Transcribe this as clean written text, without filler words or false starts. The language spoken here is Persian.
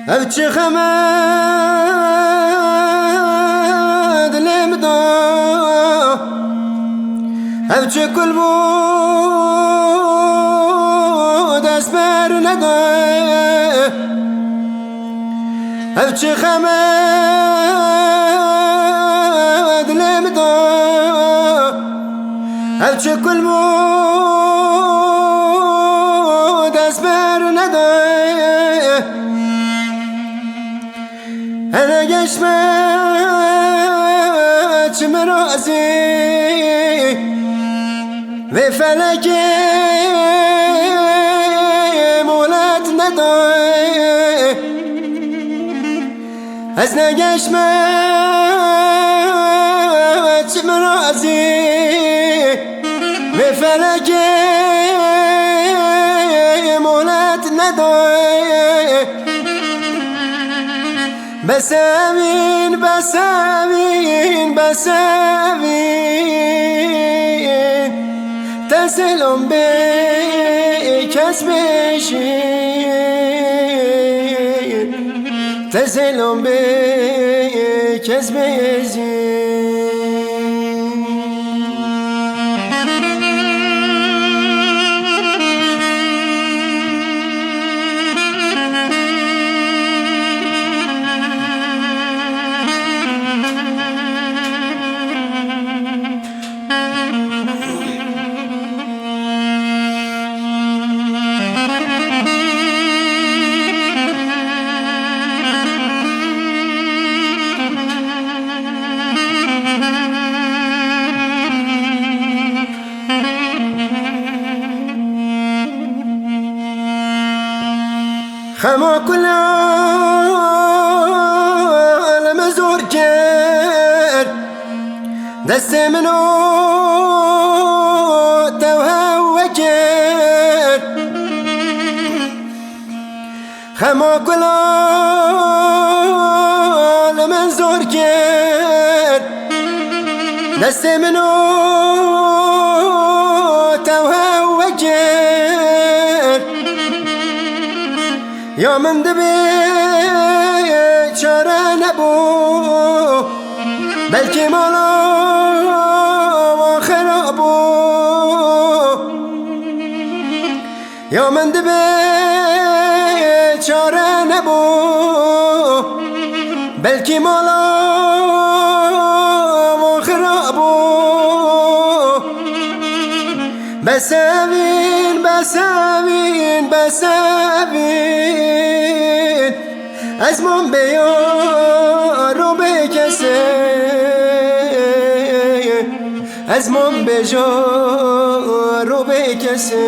ابچه خمد لمدو ابچه کل بود اسبر ندو ابچه خمد لمدو ابچه کل بود اسبر ندو أنا قشمت من رأسي بفلكي مولات ندوي أزنا قشمت من رأسي بفلكي مولات ندوي بسامين بسامين بسامين تسلم بكسبشين تسلم بكسبشين خما كل عالم زور كان دست منو توها كان خما كل عالم زور كان دست منو توها كان يا من دبي شارع نبو بلكي مولا وخرابو يا من دبي شارع نبو بلكي مولا وخرابو بسامين بسامين بسامين ازمون بیارو بکسه ازمون بجارو بکسه